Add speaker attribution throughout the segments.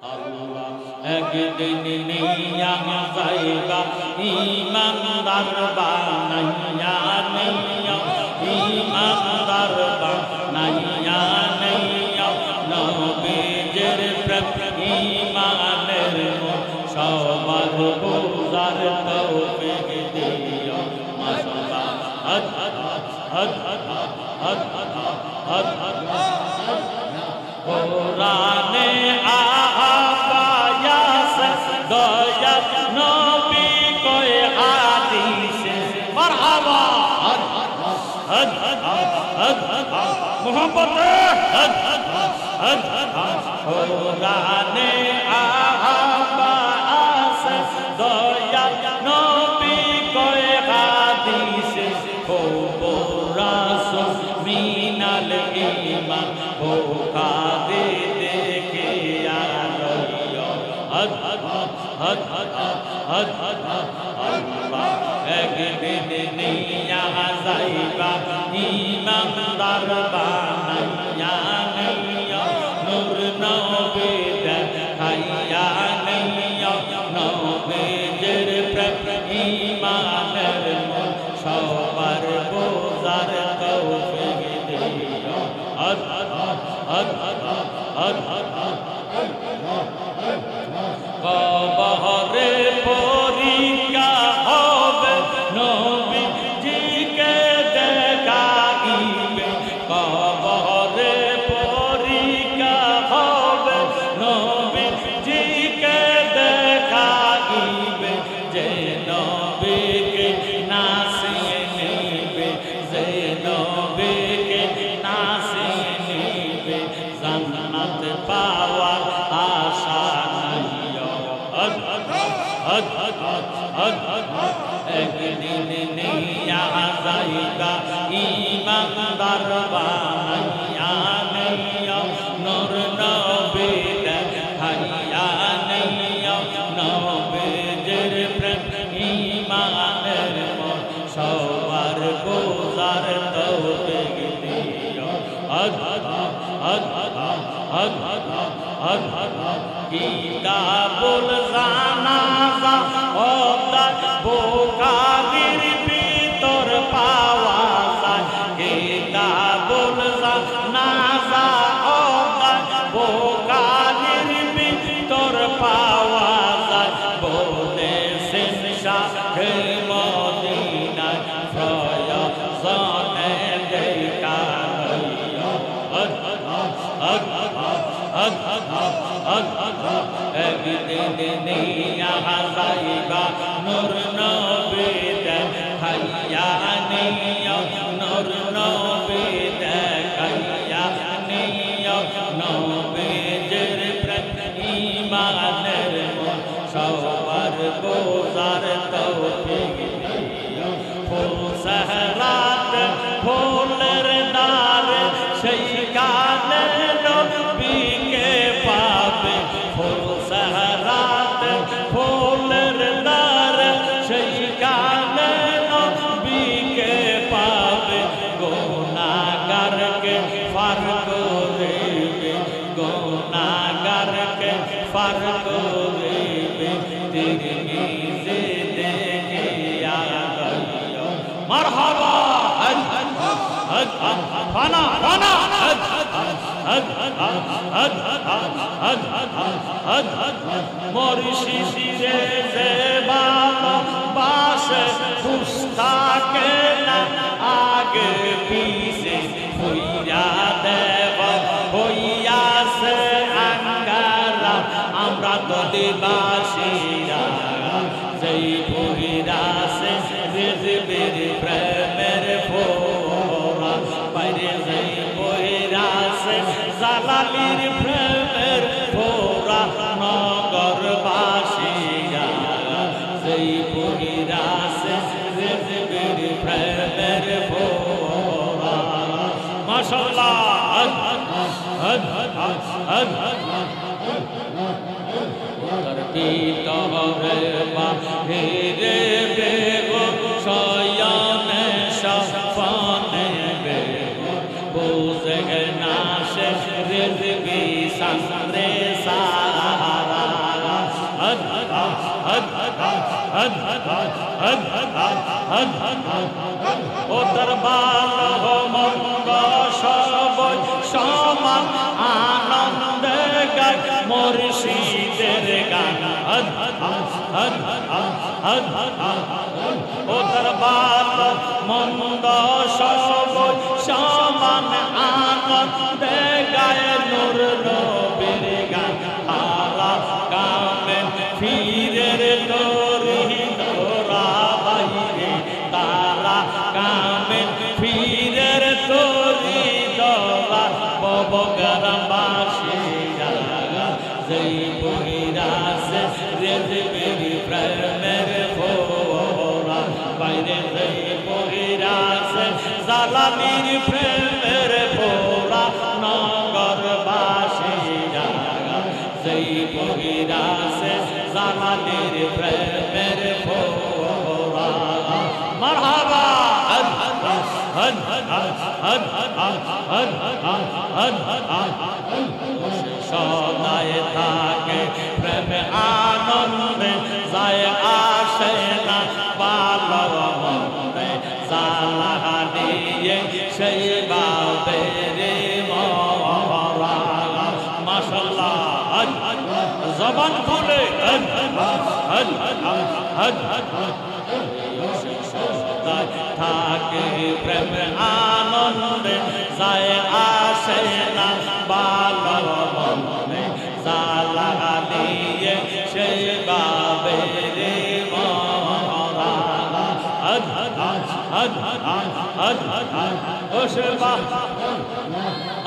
Speaker 1: আল্লাহ একদিন নিয়া যাইবা ইমানদার বানাইয়া নিয়া ইমানদার বানাইয়া নিয়া নবীজির প্রেম ইমানের সবার বুঝার তৌফিক দিও মাশাআল্লাহ হদ হদ হদ হদ হদ হদ কোরআনে আয়াত দয়া নবী কোই হাদিস মারহাবা হদ হদ হদ মোহাম্মদ হদ হদ কোরআনে আয়াত দয়া নবী কোই হাদিস ও রাসূল মিনাল ঈমান ভোকা দে দেখে আলো হদ হদ হদ হদ হদ আল্লাহ একদিন নিয়া যাইবা ইমানদার বানাইয়া নিয়া নূর নবী দেখাইয়া নিয়া নবীজির প্রেম ঈমানের সবার বোঝার তৌফিক দিও হদ হদ হদ হদ হদ কবরে পরীক্ষা হবে নবীজিকে দেখাইবে কবরে পরীক্ষা হবে নবীজিকে দেখাইবে যে নবীকে নাসিয়ে নিবে যে নবীকে নাসিয়ে নিবে জান্নাত পাওয়ার আশা নাই হদ হদ হদ হদ একদিন নিয়া যাইবা ইমানদার বানাইয়া নিয়া নূর নবী দেখাইয়া নিয়া নবীজির প্রেম ঈমানের সবার বোঝার তৌফিক দিও হদ হদ হদ হদ হদ হদ কিতাবুল জানাজা ওদা বুখারীর ভিতর পাওয়া যায় কিতাবুল জানাজা ওদা বুখারীর ভিতর পাওয়া যায় বলেছেন শাহে মদিনা প্রয়োজনে দেখা হদ হদ হদ হদ হদ একদিন নিয়া যাইবা নূর নবী দেখাইয়া নিয়া নূর নবী দেখাইয়া নিয়া নবীজির প্রেম ঈমানের সবার বোঝার তৌফিক দিও ফুল সাহরাত ফুলের নারে সেই গানে নবীকে পাবে ফুল সাহরাত ফুলের নারে সেই গানে নবীকে পাবে গুনাহগারকে পার করিবে গুনাহগারকে পার করিবে তিরমিজি দেখে আলো মারহাবা হদ হদ ফানা ফানা হদ হদ হদ হদ হদ মুর্শিদে যে ভালোবাসে পুস্তাকে না আগে পিছে হইয়া দেব হইয়াছে আঙ্গারা আমরা দলিবাসীরা যেই ভুইরাছে রিজবির প্রেমের ফোরা বাইরে যেই ভুইরাছে জালালির প্রেমের ফোরা নগরবাসীরা যেই ভুইরাছে রিজবির প্রেমের ফোরা মাশাআল্লাহ হদ হদ হদ হদ তরে বাহিরে বেগ শয়নে সপনে বেগ বুঝে না শেষ রিজকি সামনে সারা ও তার ভালো মন্দ সবই সমান আনন্দে গায় মুর্শিদের গান ও তার ভালো মন্দ সবই সমান আনন্দে গায় নূর নবীর গান আলা কামে ফিরের তরি তোরা বাইরে তারা কামে ফিরের তরি দলা ববগরবাসী জাগা যেই বহিরাসে রেজবেরি প্রেমের ফোরা বাইরে যেই বহিরাসে জালালির প্রেমের ফোরা নগরবাসী জাগা যেই বহিরাসে জালালির প্রেমের ফোরা মারহাবা সদায় থাকে প্রেম আনন্দে যায় আসে না ভালো মন্দে জালা দিয়ে সেই বাবের মরা মাশাআল্লাহ জবান খুলে থাকে প্রেম আনন্দে যায় আসে না ভালো মন্দে জালা দিয়ে সেই বাবের মরা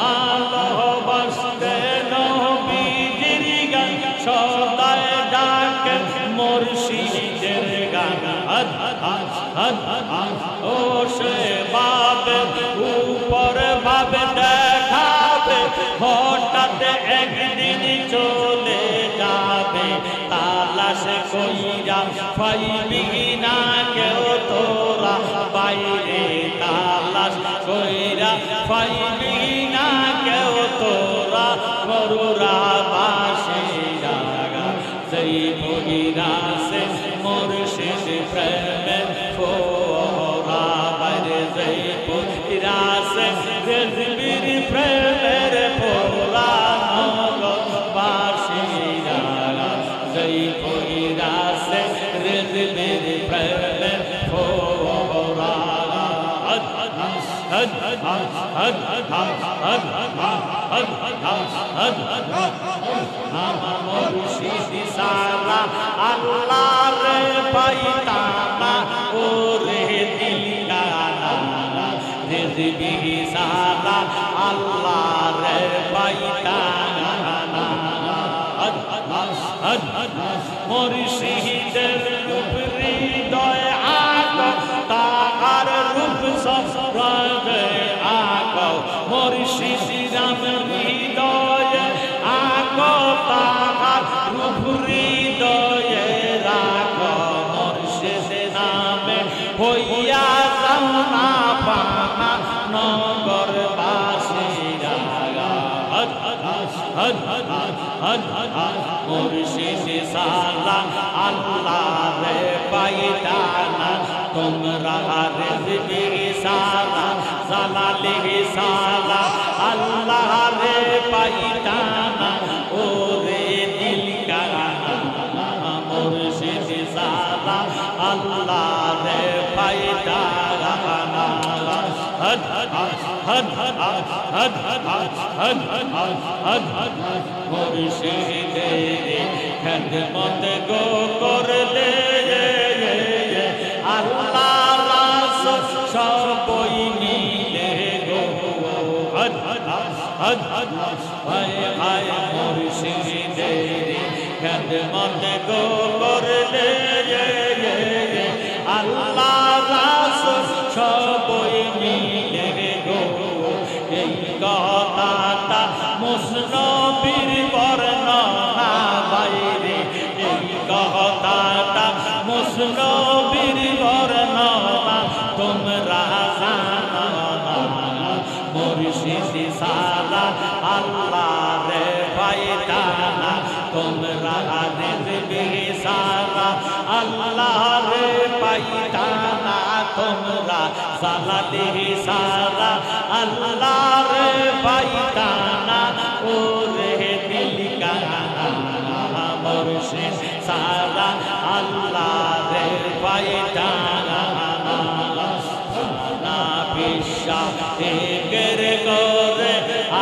Speaker 1: আল্লাহ বসতে নবীজির গান সদায় ডাকে মুর্শিদের গান ও সে বাবে উপর ভাবে দেখাবে হঠাৎ একদিন চলে যাবে তালাশ কইরা পাইবি না কেউ তোরা বাইরে তালাশ কইরা পাইবি না কেউ তোরা মরুরা বাসে জাগা যেই বহিরাসে মুর্শিদ প্রেমের ফোরা বাইরে যেই বহিরাসে রেজবির প্রেমের ফোরা নগরবাসী জাগা যেই বহিরাসে রেজবির প্রেমের ফোরা মুর্শিদ সারা আল্লাহ রে পাইতানা ও রে দিলানা রিজবি সারা আল্লাহ রে পাইতানা মুর্শিদের রূপ হৃদয় আগ তাহার রূপ সফরাজে আগ মুর্শিদ রাম হৃদয় আগ তাহার রূপ হৃদয়ে রাগ মুর্শিদ নামে হইয়া যাও না পানা নগরবাসী জাগা মুর্শিদ সালা আল্লাহ রে পাইতানা তোমরা রিজবি সালা জালালি সালা আল্লাহ রে পাইতানা ও রে দিল কানা মুর্শিদ সালা আল্লাহ রে পাইতানা মুর্শিদের খেদমত গো করলে আল্লাহ রাসূল সবই মিলে গো হায় হায় মুর্শিদের খেদমত গো করলে আল্লাহ রাসূল সবই মিলে গো এই কথাটা মুসনবীর বর্ণনা বাইরে এই কথাটা মুসনবীর বর্ণনা তোমরা জানো না মুর্শিদ সালা আল্লাহ রে পাইতানা তোমরা তোমরা রিজবে সারা আল্লাহ রে পাইতা না তোমরা জালালে সারা আল্লাহ রে পাইতা না ওরে দিল কানা মুর্শিদ সারা আল্লাহ রে পাইতা না না বিশ্বাস এর করে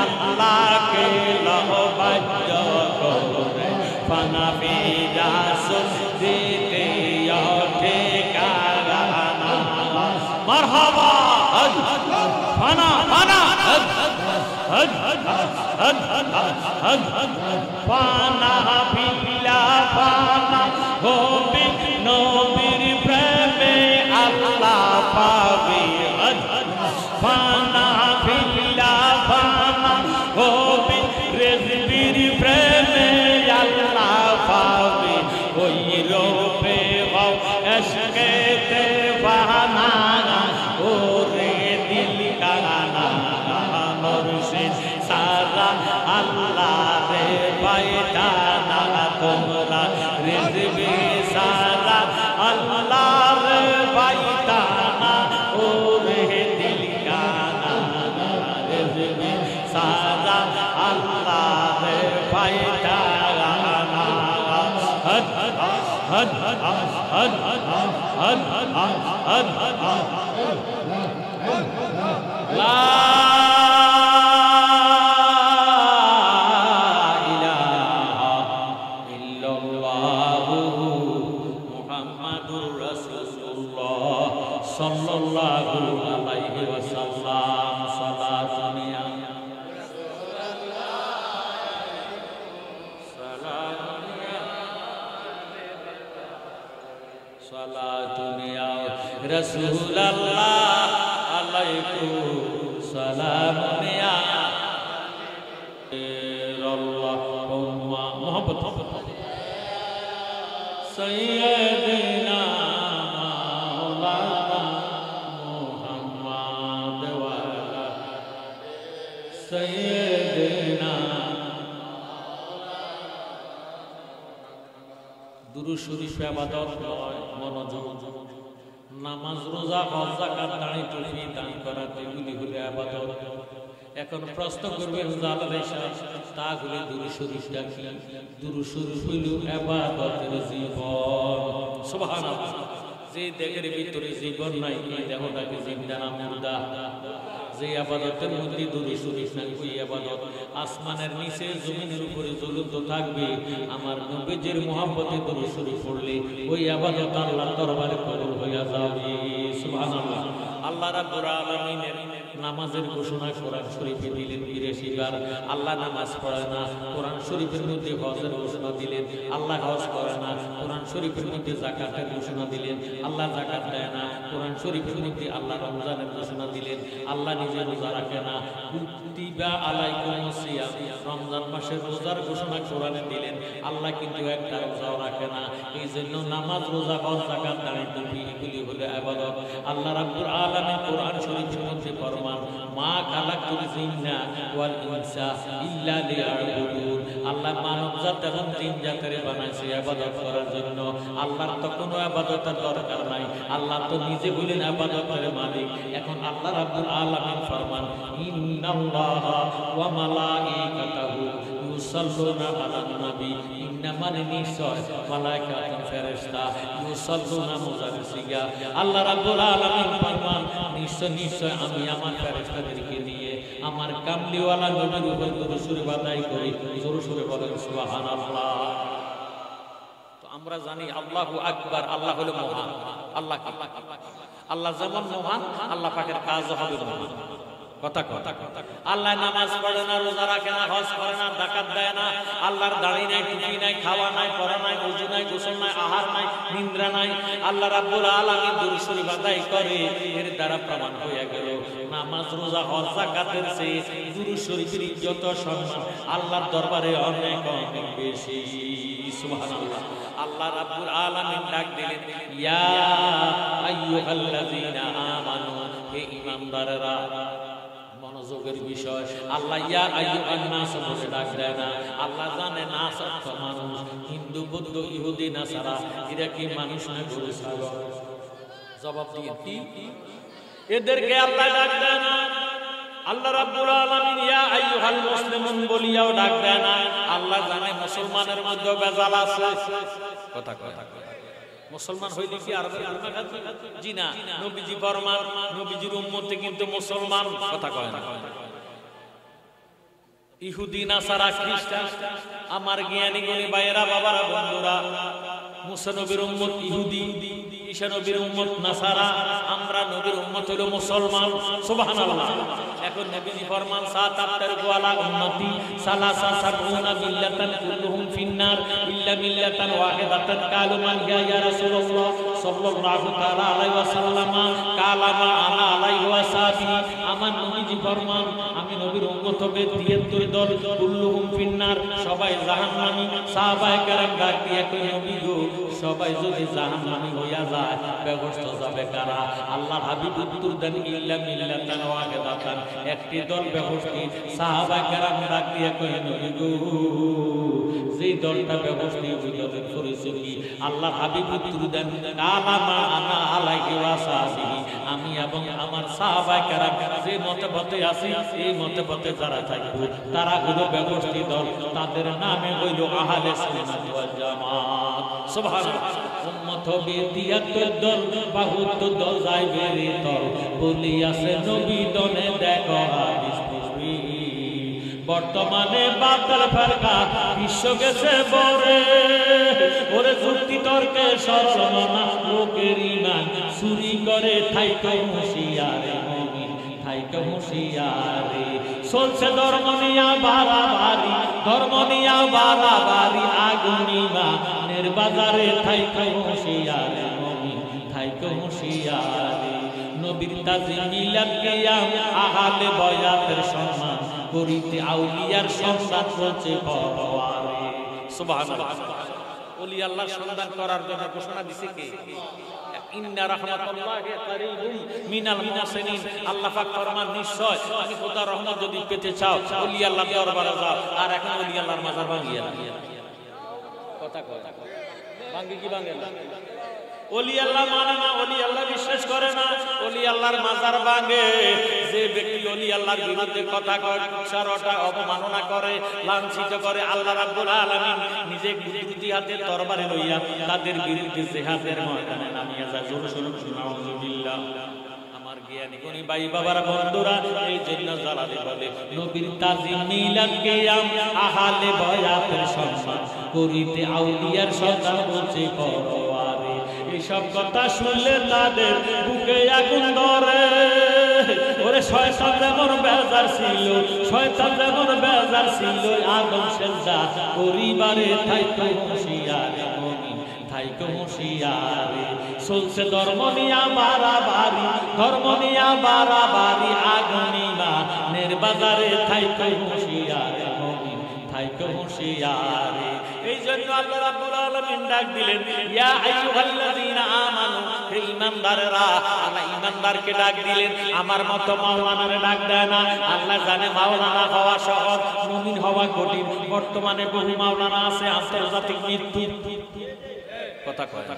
Speaker 1: আল্লাহকে লহবাজ্য করে ফানা বিরাসুল দিতে ওঠে কারানা মারহাবা ফানা ফানা ফানা বিলা ফানা হবে নবীর প্রেমে আল্লাহ পাবে ফানা বিলা ফানা হবে রেজবির প্রেমে আল্লাহ পাবে ওই রূপে হও এশকেতে ফানা ওরে দিল কানা মুর্শিদ সারা আল্লাহ রে পাইতা না তোমরা রিজবে সারা আল্লাহ রে পাইতা না ওরে দিল কানা রিজবে সারা আল্লাহ রে পাইতা না হদ হদ হদ হদ হদ লা ইলাহা ইল্লাল্লাহু মুহাম্মাদুর রাসূলুল্লাহ সাল্লাল্লাহু আলাইহি ওয়াসাল্লাম সালাতুন ইয়া সালাতুন ইয়া রাসূলুল্লাহ আলাইকুম সালাম ইয়া আল্লাহুম্মা মুহাম্মদ সাইয়্যিদিনা মাওলানা মুহাম্মদ ওয়া আলা সাইয়্যিদিনা দুরূদ শরীফ ইবাদত নয় মনোযোগ নামাজ রোজা হজ যাকাত দান টুপি দান করা এগুলি হলো ইবাদত এখন প্রশ্ন করবে হুজুর সাহেব তাহলে দুরূদ শরীফটা কি দুরূদ শরীফ হলো ইবাদতের জীবন সুবহানাল্লাহ যে দেহের ভিতরে জীবন নাই এই দেহটাকে জিন্দা না মুর্দা যে ইবাদতের মধ্যে দুরূদ শরীফ নাই ওই ইবাদত আসমানের নিচে জমিনের উপরে জ্বলন্ত থাকবে আমার নবীজির মহব্বতে দুরূদ শরীফ পড়লে ওই ইবাদত আল্লাহর দরবারে কবুল হয়ে যাবে সুবহানাল্লাহ আল্লাহ রাব্বুল আলামিনের নামাজের ঘোষণা কোরআন শরীফে দিলেন ৮২ বার আল্লাহ নামাজ পড়ে না কোরআন শরীফের মধ্যে হজের ঘোষণা দিলেন আল্লাহ হজ করে না কোরআন শরীফের মধ্যে যাকাতের ঘোষণা দিলেন আল্লাহ যাকাত দেয় না কোরআন শরীফের মধ্যে আল্লাহ রমজানের ঘোষণা দিলেন আল্লাহ নিজে রোজা রাখে না কুতিবা আলাইকুমুস সিয়াম রমজান মাসের রোজার ঘোষণা কোরআনে দিলেন আল্লাহ কিন্তু একটা রোজাও রাখে না এই জন্য নামাজ রোজা হজ যাকাত দান টুপি এগুলি হলো ইবাদত আল্লাহ রাব্বুল আলামিন কোরআন শরীফের মধ্যে ফরমান মা খালাকুল জিন্না ওয়াল ইনসা ইল্লা লিয়াবুদুন আল্লাহ মানব জাত এবং জিন জাতের বানাইছে ইবাদত করার জন্য আল্লাহর তো কোনো ইবাদতের দরকার নাই আল্লাহ তো নিজে বলেন ইবাদতের মালিক এখন আল্লাহ রাব্বুল আলামিন ফরমান ইন্নাল্লাহা ওয়া মালাইকাতাহু ইউসাল্লুনা আলান নবী ইন্নামান নিশ্চয় মালায়েকাতুন ফেরেশতা ইউসাল্লুনা মুজারসিগা আল্লাহ রাব্বুল আলামিন ফরমান নিশ্চয় আমি আমার ফেরেশতাদেরকে দিয়ে আমার কামলিওয়ালা নবীর উপর দুরূদ শরীফ আদায় করি জোরে জোরে বলেন সুবহানাল্লাহ তো আমরা জানি আল্লাহু আকবার আল্লাহ হলো মহান আল্লাহ কি আল্লাহ যেমন মহান আল্লাহ পাকের কাজও হবে মহান কথা কথা আল্লাহ নামাজ পড়ে না রোজা রাখে না হজ করে না যাকাত দেয় না আল্লাহর দাড়ি নাই টুপি নাই খাওয়া নাই পড়া নাই ওযু নাই গোসল নাই আহার নাই নিদ্রা নাই আল্লাহ রাব্বুল আলামিন দুরূদ শরীফ আদায় করে এর দ্বারা প্রমাণ হয়ে গেল নামাজ রোজা হজ যাকাতের চেয়ে দুরূদ শরীফের ইজ্জত সম্মান আল্লাহর দরবারে অনেক অনেক বেশি সুবহানাল্লাহ আল্লাহ রাব্বুল আলামিন ডাক দিলেন ইয়া আইয়ুহাল্লাযীনা আমানু হে ঈমানদাররা মনোযোগের বিষয়। আল্লাহ ইয়া আইয়ুহান নাস বলে ডাক দেয় না। আল্লাহ জানে নাস অর্থ মানুষ, হিন্দু বৌদ্ধ ইহুদি নাসারা এরা কি মানুষ না গরু ছাগল? জবাব দিয়ে কি এদেরকে আল্লাহ ডাক দেয় না। আল্লাহ রাব্বুল আলামিন ইয়া আইয়ুহাল মুসলিমুন বলিয়াও ডাক দেয় না। আল্লাহ জানে মুসলমানের মধ্যে বেজাল আছে। কথা কথা মুসলমান হইলে কি আরবের গুনাহ আছে? জি না, নবীজি ফরমান নবীজির উম্মতে কিন্তু মুসলমান। কথা কয় না। ইহুদি নাসারা খ্রিস্টান, আমার জ্ঞানী গুণী ভাইয়েরা বাবারা বন্ধুরা, মুসা নবীর উম্মত ইহুদি, ঈসা নবীর উম্মত নাসারা, আমরা নবীর উম্মত হলো মুসলমান। সুবহানাল্লাহ। এখন নবীজি ফরমান সাতাত্তার গোয়ালা উম্মতি সালাসা সাবউনা মিল্লাতান কুল্লুহুম ফিন্নার ইল্লা মিল্লাতান ওয়াহিদাতান কালু মান হিয়া ইয়া রাসূলুল্লাহ সাল্লাল্লাহু তাআলা আলাইহি ওয়াসাল্লাম কালামা আনা আলাইহি ওয়াসাবি। আমার নবীজি ফরমান আমি নবীর উম্মত হবে 73 দল, কুল্লুহুম ফিন্নার, সবাই জাহান্নামী। সাহাবায়ে কেরাম ডাক দিয়ে কই নবী গো, সবাই যদি জাহান্নামী হইয়া যায় ব্যবস্থা যাবে কারা? আল্লাহর হাবিব উত্তর দেন ইল্লা মিল্লাতান ওয়াহিদাতান, একটি দল ব্যবস্থা। সাহাবায়ে কেরাম ডাক দিয়ে কই নবী গো, যেই দলটা ব্যবস্থা বিরোধী করেছে কি? আল্লাহর হাবিব উত্তর দেন কালামা আনা আলাইহি ওয়াসাবি, আমি এবং আমার সাহাবায়ে কেরাম যে মতে পথে আছি এই মতে পথে যারা থাকবে তারা হলো ব্যবস্থিত দল, তাদের নামে হইল আহলে সুন্নাত ওয়াল জামাত। সুবহানাল্লাহ। উম্মত হবে 73 দল, 72 দল যাইবে রে তল, বলিয়াছে নবী দনে দেখো হাদিস পড়বি। বর্তমানে বাতিল ফরকা বিশ্ব গেছে বরে, ওরে যুক্তি তর্কে সরল না লোকের ঈমান চুরি করে থাইকে হুঁশিয়ারে মুমিন, থাইকে হুঁশিয়ারে। চলছে ধর্ম নিয়া বাড়াবাড়ি, ধর্ম নিয়া বাড়াবাড়ি, আগুন ঈমানের বাজারে থাইকে হুঁশিয়ারে মুমিন, থাইকে হুঁশিয়ারে। নবীর তাজিম মিলাদ কিয়াম আহলে বয়াতের সম্মান করিতে আউলিয়ার সন্ধান চলছে পরওয়ারে। সুবহানাল্লাহ। ওলি আল্লাহর সন্ধান করার জন্য ঘোষণা দিছে কে? ইন্না রাহমাতুল্লাহি কারীবুম মিনাল মুহসিনিন। আল্লাহ পাক ফরমান নিশ্চয় আমি খোদার রহমত যদি পেতে চাও ওলি আল্লাহর দরবারে যাও। আর এখন ওলি আল্লাহর মাজার ভাঙিয়া কথা কয় ভাঙি কি ভাঙে না? ওলি আল্লাহ মানে না, ওলি আল্লাহ বিশ্বাস করে না, ওলি আল্লাহর মাজার ভাঙে। যে ব্যক্তি ওলি আল্লাহর বিরুদ্ধে কথা কয়, সারটা অবমাননা করে, লাঞ্ছিত করে, আল্লাহ রাব্বুল আলামিন নিজে কুদরতি হাতে তরবারি লইয়া তাদের বিরুদ্ধে জিহাদের ময়দানে নামিয়ে যায়। জোরে জোরে সুবহানাল্লাহ। আমার জ্ঞানী গুণী ভাই বাবার বন্ধুরা, এই জন্য জালালি বলে নবীর তাজিম মিলাদ কিয়াম আহলে বয়াতের সম্মান করিতে আউলিয়ার সন্ধান বলছে পরওয়ারে। এইসব কথা শুনলে তাদের বুকে আগুন ধরে। ওরে শয়তান যেমন বেজার ছিল, শয়তান যেমন বেজার ছিল আদম সেজদা করিবারে, থাইকে হুঁশিয়ারে মুমিন, থাইকে হুঁশিয়ারে। চলছে ধর্ম নিয়া বাড়াবাড়ি, ধর্ম নিয়া বাড়াবাড়ি, আগুন ঈমানের বাজারে, থাইকে হুঁশিয়ারে মুমিন, থাইকে হুঁশিয়ারে। এই জন্য আল্লাহ রাব্বুল আলামিন ডাক দিলেন ইয়া আইয়ুহাল্লাযীনা আমানু, হে ঈমানদাররা। আল্লাহ ঈমানদারকে ডাক দিলেন, আমার মত মাওলানারে ডাক দেয় না। আল্লাহ জানে মাওলানা হওয়া সহজ, মুমিন হওয়া কঠিন। বর্তমানে বহু মাওলানা আছে আন্তর্জাতিক মৃত্যু কথা কথা।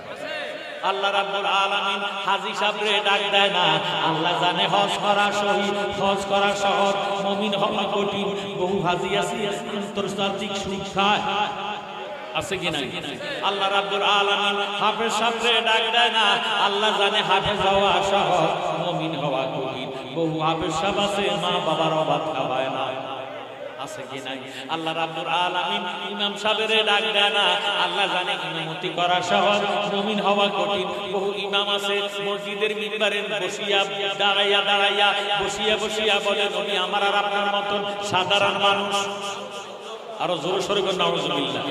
Speaker 1: আল্লাহ রাব্বুল আলামিন হাজী সাহেবরে ডাক দেয় না। আল্লাহ জানে হজ করা শহীদ, হজ করা সহজ, মুমিন হওয়া কঠিন। বহু হাজী আছে আন্তর্জাতিক সুদ খায়, আছে কি না? আল্লাহ রাব্বুল আলামিন হাফেজ সাহেবরে ডাক দেয় না। আল্লাহ জানে হাফেজ হওয়া সহজ, মুমিন হওয়া কঠিন। বহু হাফেজ সাহেব আছে মা বাবার অবাধ খাওয়ায় না, আছে কি নাই? আল্লাহ রাব্বুল আলামিন ইমাম সাহেবরে ডাক দেয় না। আল্লাহ জানে ইমামতি করা সহজ, মুমিন হওয়া কঠিন। বহু ইমাম আছে মসজিদের মিম্বারে বসিয়া দাঁড়াইয়া দাঁড়াইয়া বসিয়া বসিয়া বলে নবী আমার আর আপনার মতন সাধারণ মানুষ। আরো জোরে সরে বলেন নাউজুবিল্লাহ।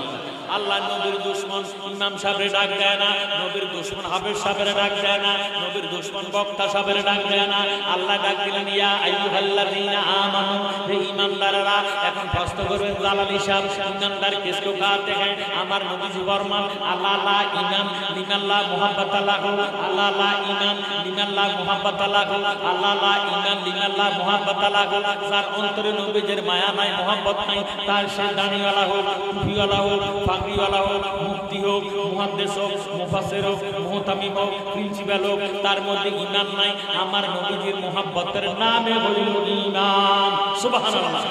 Speaker 1: আল্লাহ নবীর দুশমন ইমাম সাহেবের ডাক দেয় না, নবীর দুশমন হাফেজ সাহেবের ডাক দেয় না, নবীর দুশমন বক্তা সাহেবের ডাক দেয় না। আল্লাহ ডাক দিলেন ইয়া আইয়ুহাল্লাযীনা আমানু, হে ঈমানদাররা। এখন প্রশ্ন করবেন জালালী সাহেব, ঈমানদার কিসকো कहते हैं? আমার নবীজি ফরমান আল্লাহ লা ঈমান লিনাল্লাহ মুহাব্বাতাল্লাহ, আল্লাহ লা ঈমান লিনাল্লাহ মুহাব্বাতাল্লাহ, আল্লাহ লা ঈমান লিনাল্লাহ মুহাব্বাতাল্লাহ। যার অন্তরে নবীজির মায়া নাই, মুহাব্বত নাই, তার সে দাড়িওয়ালা হোক, টুপিওয়ালা হোক, পাগড়িওয়ালা হোক, মুফতি হোক, মুহাদ্দিস হোক, মুফাসসির হোক, মুহতামিম হোক, প্রিন্সিপাল হোক, তার মধ্যে ঈমান নাই। আমার নবীজির মুহাব্বতের নামে হইল ঈমান। সুবহানাল্লাহ।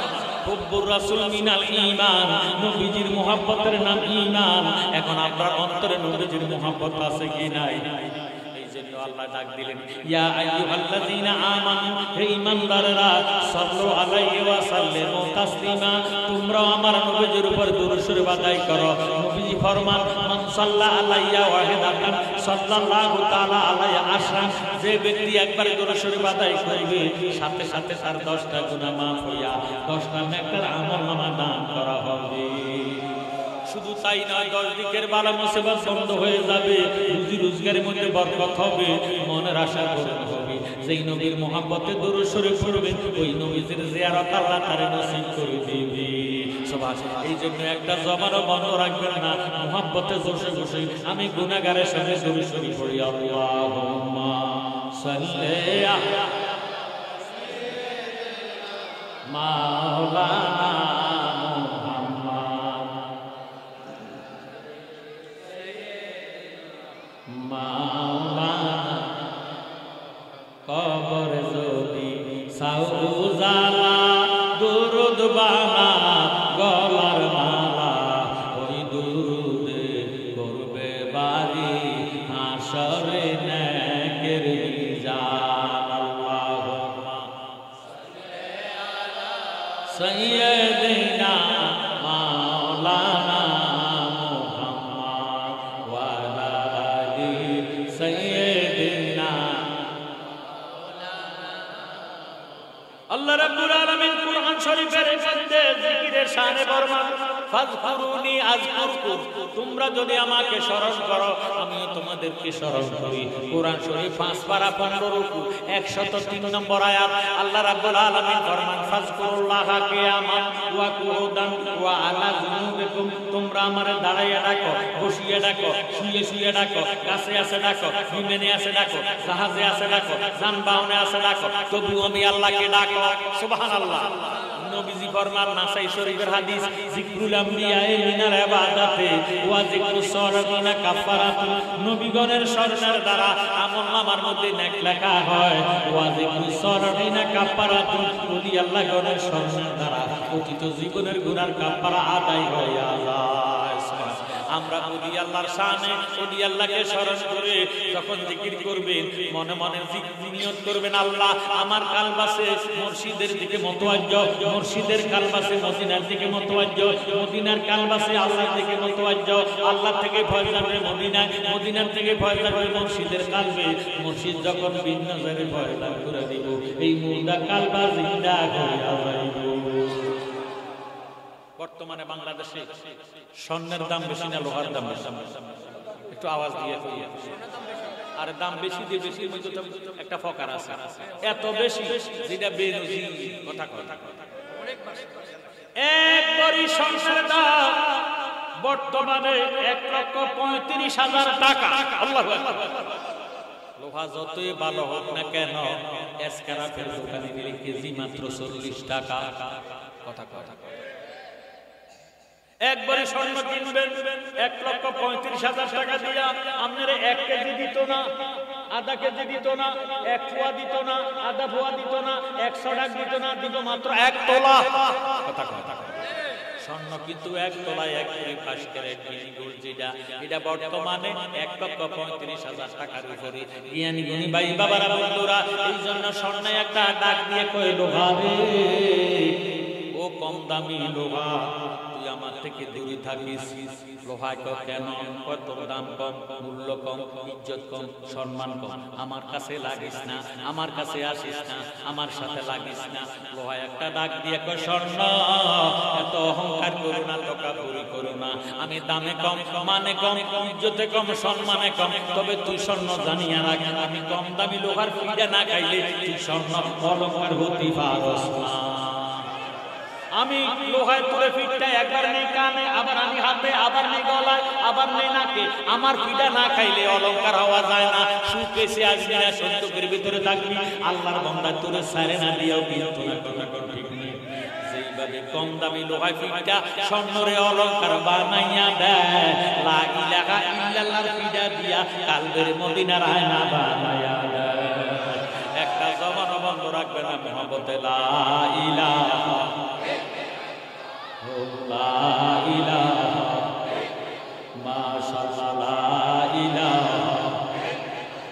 Speaker 1: হুব্বুর রাসূল মিনাল ঈমান, নবীজির মুহাব্বতের নাম ঈমান। এখন আপনার অন্তরে নবীজির মুহাব্বত আছে কি নাই? এইজন্য আল্লাহ ডাক দিলেন ইয়া আইয়ুহাল্লাযীনা আমানু, হে ঈমানদাররা, সাল্লু আলাইহি ওয়া সাল্লিমু তাসলিমা, তোমরা আমার নবীজির উপর দুরূদ শরীফ আদায় করো। নবীজি ফরমান মান সাল্লা আলাইয়া ওয়াহিদাতান সাল্লাল্লাহু তাআলা আলাইহি আশরান, যে ব্যক্তি একবার দুরূদ শরীফ আদায় করবে সাথে সাথে তার 10টা গুনাহ মাফ হইয়া 10টা নেকের আমলনামা দান করা হবে। শুধু তাই নয়, 10 দিকের বালা মুসিবত বন্ধ হয়ে যাবে, রুজি রোজগারের মধ্যে বরকত হবে, মনের আশা পূরণ হবে। যেই নবীর মুহাব্বতে দুরূদ শরীফ পড়বে, ওই নবীর জিয়ারত আল্লাহ তারে নসিব করে দিবে। সুবহানাল্লাহ। এই জন্য একটা জবানও বন্ধ রাখবেন না, মুহাব্বতে বসে বসে আমি গুনাহগারের সাথে দুরূদ শরীফ পড়ি। আল্লাহুম্মা সাল্লি আলা মাওলানা কবর যদি সাউজালা দুরুদ বানা গলার মালা, ওই দুরুদে করবে বাড়ি হাসরে নেকের মিজান। আল্লাহুম্মা সাইয়্যিদিনা মাওলানা মুহাম্মদ ওয়া আলা আলি সাইয়্যিদিনা। আল্লাহ রাব্বুল আলামিন কুরআন শরীফের মধ্যে জিকিরের শানে ফরমান ফাযকুরুনি আযকুরকুম, তোমরা যদি আমাকে স্মরণ করো আমিও তোমাদেরকে স্মরণ করি। কোরআন শরীফ 5 পারা 15 রুকু 103 নম্বর আয়াত। আল্লাহ রাব্বুল আলামিন ফরমান ফাযকুরুল্লাহা কিয়ামান ওয়া কুউদান ওয়া আলা জুনুবিকুম, তোমরা আমারে দাঁড়াইয়া ডাকো, বসিয়ে ডাকো, শুয়ে শুয়ে ডাকো, কাছে আছে ডাকো, বিমানে আছে ডাকো, জাহাজে আছে ডাকো, যানবাহনে আছে ডাকো, তবু আমি আল্লাহকে ডাকো। সুবহানাল্লাহ। নবীজি ফরমান নাসাই শরীফের হাদিস যিকরুল আমবিয়া মিনাল ইবাদাতে ওয়া যিকরুস সালিহিনা কাফারাতুন, নবীগণের স্মরণের দ্বারা আমলনামার মধ্যে নেক লেখা হয়। ওয়া যিকরুস সালিহিনা কাফারাতুন, ওলি আল্লাহগণের স্মরণের দ্বারা অতীত জীবনের গুনার কাফারা আদায় হয়ে যায়। আমরা ওলি আল্লাহর শানে ওলি আল্লাহকে স্মরণ করে যখন জিকির করবেন, মনে মনে নিয়ত করবেন আল্লাহ আমার কালবাসে মুর্শিদের দিকে মতওয়াজ্জ, মুর্শিদের কালবাসে মদিনার দিকে মতওয়াজ্জ, মদিনার কালবাসে আল্লাহর দিকে মতওয়াজ্জ, আল্লাহ থেকে ভয় যাবে মদিনায়, মদিনার থেকে ভয় যাবে মুর্শিদের কালবে, মুর্শিদ যখন বিন নজরে ভয় দান করে দিব, এই মুর্দা কালবা জিন্দা হয়ে যাইব। বর্তমানে বাংলাদেশে স্বর্ণের দাম বেশি না লোহার দাম বেশি? একটু আওয়াজ দিয়ে আর দাম বেশি দিয়ে বেশির মধ্যে তো একটা ফকার আছে, এত বেশি যেটা বেনজি কথা কথা। একবারই স্বর্ণের দাম বর্তমানে 1,35,000 টাকা। আল্লাহু আকবার। লোহা যতই ভালো হোক না কেন, এসকারাফের দোকানে গেলে কেজি মাত্র 40 টাকা। কথা কথা। একবারে স্বর্ণ কিনবেন 1,35,000 টাকা দিয়া, আপনারা 1 কেজি দিত না, আধা কেজি দিত না, 1 পোয়া দিত না, আধা পোয়া দিত না, 100 টাকা দিত না, দিব মাত্র 1 তোলা। কথা কথা। স্বর্ণ কিন্তু 1 তোলায় 1 ক্যারেট মিলি গোল্ড যেটা, এটা বর্তমানে 1,35,000 টাকার উপরে। জ্ঞানী গুণী ভাই বাবারা বন্ধুরা, এই জন্য স্বর্ণে একটা ডাক দিয়ে কয় লোহা রে, ও কম দামি লোহা, তুই আমার থেকে দূরে থাকিস। লোহায় কয় কেন? কয় তোর দাম কম, মূল্য কম, ইজ্জত কম, সম্মান কম, আমার কাছে লাগিস না, আমার কাছে আসিস না, আমার সাথে লাগিস না। লোহায় একটা ডাক দিয়ে কয় স্বর্ণ, এত অহংকার করো না, তকাবুরি করো না। আমি দামে কম, মানে কম, ইজ্জতে কম, সম্মানে কম, তবে তুই স্বর্ণ জানিয়া রাখ, আমি কম দামি লোহার পিঠা না খাইলে তুই স্বর্ণ অলংকার হতে পারস না। আমি লোহার তুলে পিঠটা একবার নেই কানে, আবার আমি হাতে, আবার নেই গলায়, আবার নেই নাকে। আমার পিঠা না খাইলে অলংকার হওয়া যায় না। সুখে সে আসবি না, সত্যকের ভিতরে থাকবি। আল্লাহর বান্দা তোরে সারে না দিয়েও কিন্তু না, কথা কোন ঠিক নেই। যেইভাবে কম দামি লোহার পিঠা স্বর্ণরে অলংকার বানাইয়া দেয়, লা ইলাহা ইল্লাল্লাহর পিঠা দিয়া কালবের মদিনার আয়না বানাইয়া দেয়। একটা জবান বন্ধ রাখবে না মহব্বতে লা ইলাহা লা ইলাহা মাশাআল্লাহ লা ইলাহা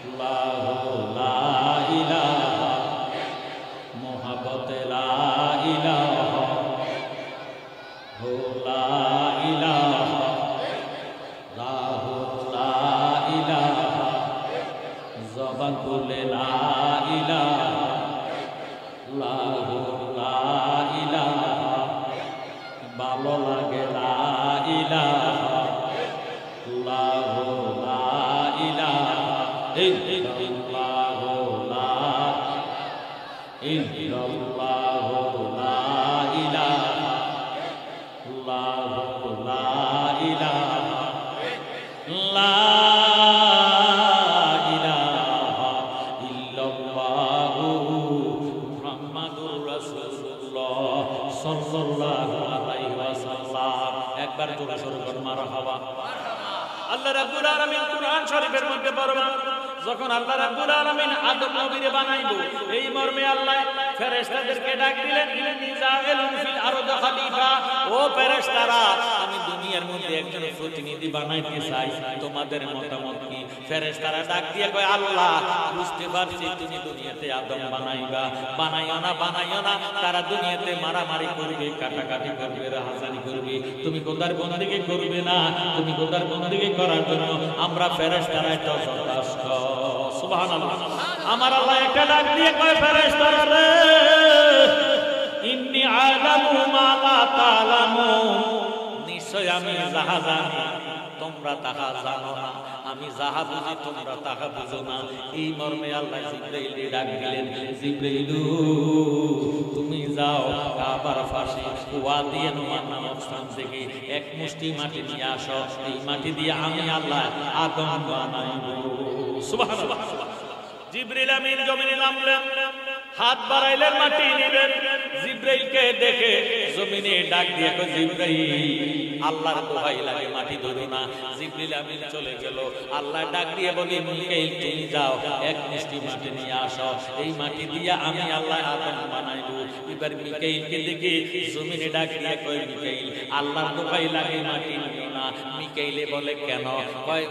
Speaker 1: আল্লাহু লা ইলাহা মুহাব্বতে লা ইলাহা লা ইলাহা আল্লাহু লা ইলাহা জবান খুলে লা ইলাহা আল্লাহু লা ইলাহা ভালো লাগে লা ইলাহা আল্লাহু লা ইলাহা ইল্লাল্লাহু লা ইল্লাল্লাহু লা ইলাহা আল্লাহু লা ইলাহা লা ইলাহা ইল্লাল্লাহু মুহাম্মাদুর রাসূলুল্লাহ সাল্লাল্লাহু আলাইহি ওয়াসাল্লাম। একবার জোরে সোরে বল মারহাবা। আল্লাহ রাব্বুল আলামিন কুরআন শরীফের মধ্যে বলেন, যখন আল্লাহ রাব্বুল আলামিন আদম নবীরে বানাইবো, এই মর্মে আল্লাহ ফেরেশতাদেরকে ডাক দিলেন, ইন্নী জাইলুন ফিল আরদি খলিফা। ও ফেরেশতারা, আমি দুনিয়ার মধ্যে একজন প্রতিনিধি বানাইতে চাই, তোমাদের মতামত কি? ফেরেশতারা ডাক দিয়ে কয়, আল্লাহ বুঝতে পারছি তুমি দুনিয়াতে আদম বানাইবা, বানাইও না, বানাইও না। তারা দুনিয়াতে মারামারি করবে, কাটাকাটি করবে, রাহাজানি করবে, তুমি খোদার বন্দেগী করবে না। তুমি খোদার বন্দেগী করার জন্য আমরা ফেরেশতারা তো যথেষ্ট। সুবহানাল্লাহ। আমার আল্লাহ একটা ডাক দিয়ে কয়, ফেরেশতারা রে, ইন্নী আলামু মা লা তা'লামুন, নিশ্চয় আমি যাহা জানি তোমরা তাহা জানো না, আমি যাহা বুঝি তোমরা তাহা বুঝো না। এই মর্মে আল্লাহ জিবরাইলকে ডাক দিলেন, জিবরাইলু তুমি যাও কাবার পাশে ওয়াদি নুমান নামক স্থান থেকে এক মুষ্টি মাটি নিয়ে আসো, এই মাটি দিয়ে আমি আল্লাহ আদম বানাইব। সুবহানাল্লাহ। জিবরিল আমিন জমিনে নামলেন, হাত বাড়াইলেন, মাটি নিলেন। জিবরাইলকে দেখে জমিনে ডাক দিয়ে কয়, জিবরাইল আল্লাহর দোহাই লাগে মাটি ধরো না। জিবরিল আমিন চলে গেল। আল্লাহ ডাক দিয়ে বলি, মিকাইল তুমি যাও এক মুষ্টি মাটি নিয়ে আসো, এই মাটি দিয়ে আমি আল্লাহ আদম বানাইব। এবার মিকাইলকে দেখে জমিনে ডাক দিয়ে কয়, মিকাইল আল্লাহর দোহাই লাগে মাটি নিও না। মিকাইলে বলে কেন? কয়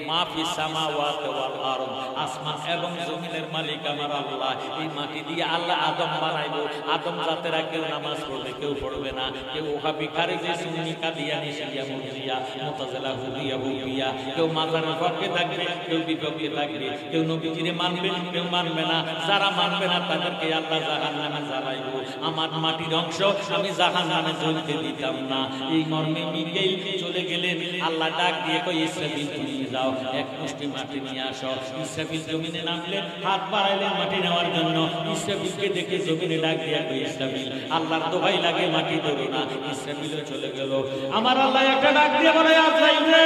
Speaker 1: মা ফিস সামাওয়াতি ওয়াল আরদ, আসমান এবং জমিনের মালিক আমার আল্লাহ। এই মাটি দিয়ে আল্লাহ আদম বানাইব। আদম জাতেরা কেউ নামাজ পড়বে, কেউ পড়বে না, কেউ ওহাবি খারিজি সুন্নি কাদিয়ানি শিয়া মুরজিয়া মুতাজিলা হুদিয়া হুবিয়া, কেউ মাজারের পক্ষে থাকবে, কেউ বিপক্ষে থাকবে, কেউ নবীজিরে মানবে, কেউ মানবে না। যারা মানবে না তাদেরকে আল্লাহ জাহান্নামে জ্বালাইব। আমার মাটির অংশ আমি জাহান্নামে জ্বলতে দিতাম না। এই মর্মে মিকাইল চলে গেলেন। আল্লাহ ডাক দিয়ে কই, ইসরাফিল তুমি যাও এক মুষ্টি মাটি নিয়ে আসো। ইসরাফিল জমিনে নামলেন, হাত বাড়াইলেন মাটি নেওয়ার জন্য। ইসরাফিলকে দেখে জমিনে ডাক দিয়ে কই, ইসরাফিল আল্লাহর দোহাই লাগে মাটি ধরো না। ইসরাফিলও চলে গেল। আমার আল্লাহ একটা ডাক দিয়ে বলে, আজরাইল রে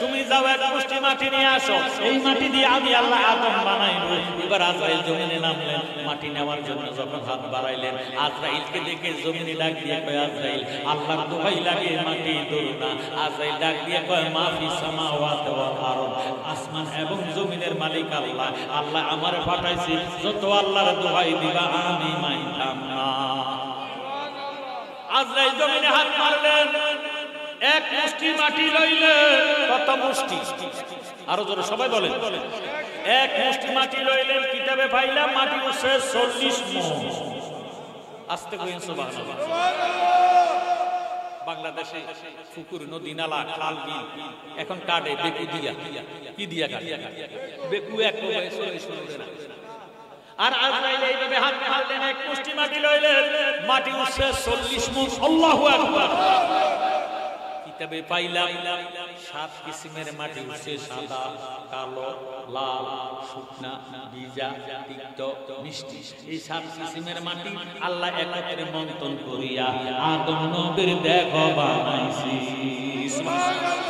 Speaker 1: তুমি যাও এক মুষ্টি মাটি নিয়ে আসো, এই মাটি দিয়ে আমি আল্লাহ আদম বানাইব। এবার আজরাইল জমিনে নামলেন মাটি নেওয়ার জন্য। যখন হাত বাড়াইলেন, আজরাইলকে দেখে জমিনে ডাক দিয়ে কয়, আজরাইল আল্লাহর দোহাই লাগে মাটি ধরো না। আজরাইল ডাক দিয়ে কয়, মা ফিস সামাওয়াতি ওয়াল আরদ, আসমান এবং জমিনের মালিক আল্লাহ। আল্লাহ আমারে পাঠাইছে, যত আল্লাহর দোহাই দিবা আমি মানতাম না। আজরাইল জমিনে হাত মারলেন, এক মুষ্টি মাটি লইলেন। কত মুষ্টি? আরো জোরে সবাই বলেন। এক মুষ্টি মাটি লইলেন। কিতাবে পাইলাম মাটি হচ্ছে 40 মণ। আস্তে কইন সুবহানাল্লাহ। বাংলাদেশে পুকুর, নদী, নালা, খাল, বিল এখন কাটে বেকু দিয়া। কি দিয়া কাটে? বেকু এক চলে না। আর আজরাইল এইভাবে হাতে হাতে এক মুষ্টি মাটি লইলেন, মাটি উঠছে 40 মুঠ। আল্লাহু আকবার। কিতাবে পাইলাম 7 কিসিমের মাটি উঠছে, সাদা, কালো, লাল, শুকনা, ভিজা, তিক্ত, মিষ্টি। এই 7 কিসিমের মাটি আল্লাহ একত্রে মন্থন করিয়া আদম নবীর দেহ বানাইছে। সুবহানাল্লাহ।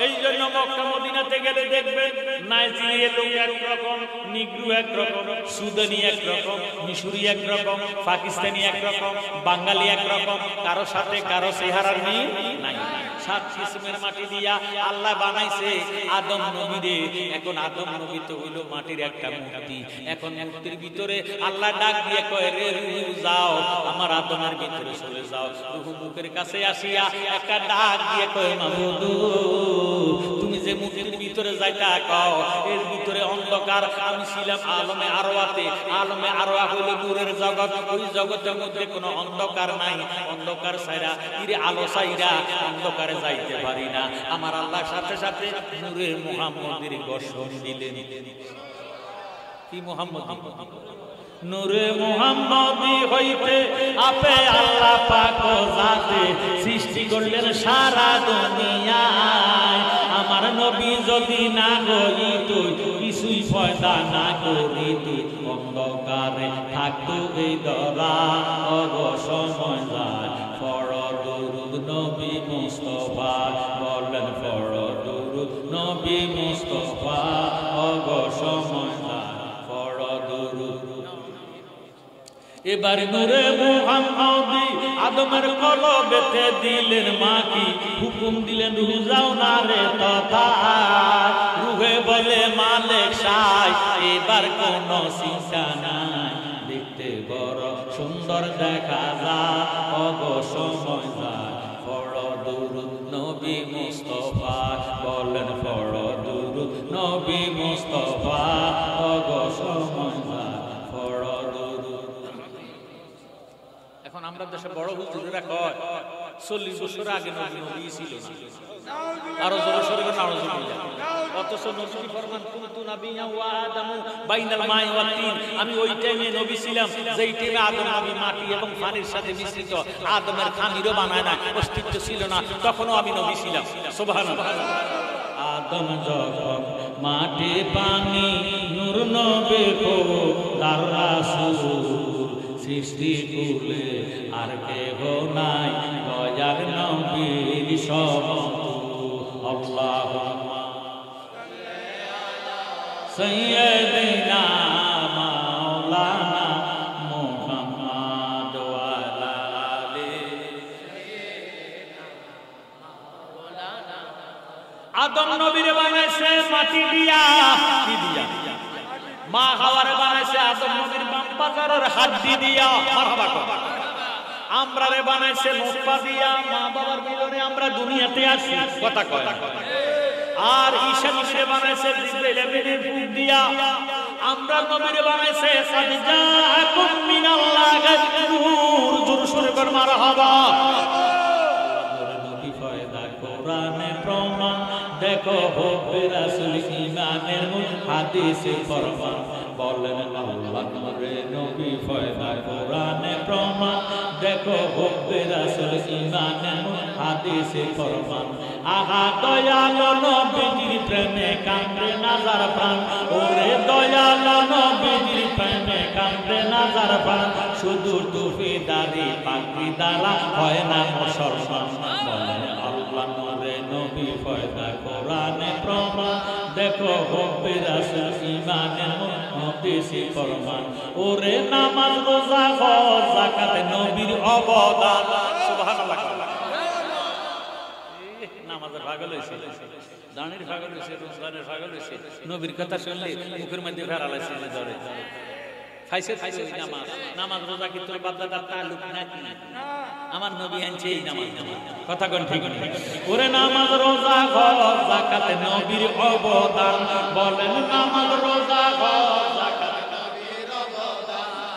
Speaker 1: এই জন্য মক্কা মদিনাতে গেলে দেখবেন নাইজেরিয়ার লোক একরকম, নিগ্রু একরকম, সুদানি একরকম, মিশরি একরকম, পাকিস্তানি একরকম, বাঙালি একরকম, কারো সাথে কারো চেহারার মিল নাই। 7 কিসিমের মাটি দিয়া আল্লাহ বানাইছে আদম নবীরে। এখন আদম নবী তো হইল মাটির একটা মূর্তি। এখন মূর্তির ভিতরে আল্লাহ ডাক দিয়ে কয়, রে রুহু যাও আমার আদমের ভিতরে চলে যাও। রুহু মুখের কাছে আসিয়া একটা ডাক দিয়ে কয়, মাবুদ তুমি যে মূর্তির ভিতরে যাইতা কও, এর ভিতরে অন্ধকার। আমি ছিলাম আলমে আরওয়াতে। আলমে আরওয়া হইল নূরের জগৎ। ওই জগতের মধ্যে কোনো অন্ধকার নাই। অন্ধকার ছাইরা ইরে আলো ছাইরা অন্ধকারে যাইতে পারি না। আমার আল্লাহর সাথে সাথে নূরের মুহাম্মদের দর্শন দিলেন। কি মুহাম্মদ? নূরে মুহাম্মদি হইতে আপে আল্লাহ পাক জাতে সৃষ্টি করলেন সারা দুনিয়ায়। আমার নবী যদি না হইত, কিছুই পয়দা না করিত, অন্ধকারে থাকতো এই ধরা। অবসময় যায় পড় দুরূদ নবী মুস্তাফা, বলেন পড় দুরূদ নবী মুস্তাফা। অবসময় যায় পড় দুরূদ। এবার নূরে মুহাম্মদি আদমের কলবেতে দিলেন মাটি, হুকুম দিলেন রুহু যাও না রে তথা। রুহে বলে মালিক সাই, এবার কোন চিন্তা নাই, দেখতে বড় সুন্দর দেখা যায়। অবসময় যায় পড় দুরূদ নবী মুস্তাফা, বলেন পড় দুরূদ নবী মুস্তাফা। অবসময় যায় পড় দুরূদ। এখন আমরা দেশে বড় হুজুরেরা কয় 40 বছর আগে নবী নবী ছিল না। আরো জোরে সরে নাউজুবিল্লাহ। অথচ নবী ফরমান কুনতু নাবিয়্যান ওয়া আদামু বাইনাল মাই ওয়াত তিন। আমি ওই টাইমে নবী ছিলাম যেই টাইমে আদম নবী মাটি এবং পানির সাথে মিশ্রিত, আদমের খামিরও বানায় না, অস্তিত্ব ছিল না, তখনও আমি নবী ছিলাম। সুবহানাল্লাহ। আদম যখন মাটি পানি নূর নবী কো তার রাসূল সৃষ্টি কুলে আর কেহ নাই দয়ার নবীর সমতুল্য। আল্লাহুম্মা সাল্লি আলা সাইয়্যিদিনা মাওলানা মুহাম্মদ ওয়া আলা আলি সাইয়্যিদিনা মাওলানা। আদম নবীরে বানাইছে মাটি দিয়া। কি দিয়া? মা হাওয়ারে বানাইছে আদম নবীর বাম পাজারের হাড্ডি দিয়া। মারহাবা কর। আমরারে বানাইছে মুক্তা দিয়া। মা বাবার মিলনে আমরা দুনিয়াতে আসি, কথা কয়। আর ঈসা নবীরে বানাইছে জিবরাইল আমিনের ফুক দিয়া। আমরা নবীরে বানাইছে সাজ্জাকুম মিনাল্লাহি নূর। জোর সুরে কর মারহাবা। নবী ফয়দা কোরআনে প্রমাণ দেখো হবে রাসূল ঈমানের মূল হাদিসে ফরমান। বলেন আল্লাহ নূরে নবী ফয়দা কোরআনে প্রমাণ দেখো হবে রাসূল ঈমানের মূল হাদিসে ফরমান। আহা দয়াল নবীর প্রেমে কান্দে নাজার প্রাণ। ওরে দয়াল নবীর প্রেমে কান্দে নাজার প্রাণ। শুধু টুপি দাড়ি পাগড়ি দ্বারা হয় না মুসলমান। বলেন আল্লাহ নূরে নবী ফয়দা কোরআনে প্রমাণ দেখো হবে রাসূল ঈমানের মূল হাদিসে ফরমান। ওরে নামাজ রোজা হজ যাকাত নবীর অবদান। সুবহানাল্লাহ। নামাজের পাগল হইছে, দানের পাগল হইছে, রোজার পাগল হইছে, নবীর কথা শুনলে মুখের মধ্যে ফেরা লাইছে ধরে। খাইছে খাইছে নামাজ। নামাজ রোজা কি তোর বাপ দাদার তালুক নাকি? আমার নবী আনছে এই নামাজ। কথা কোন ঠিক নেই? ওরে নামাজ রোজা হজ যাকাত নবীর অবদান। বলেন নামাজ রোজা হজ যাকাত নবীর অবদান।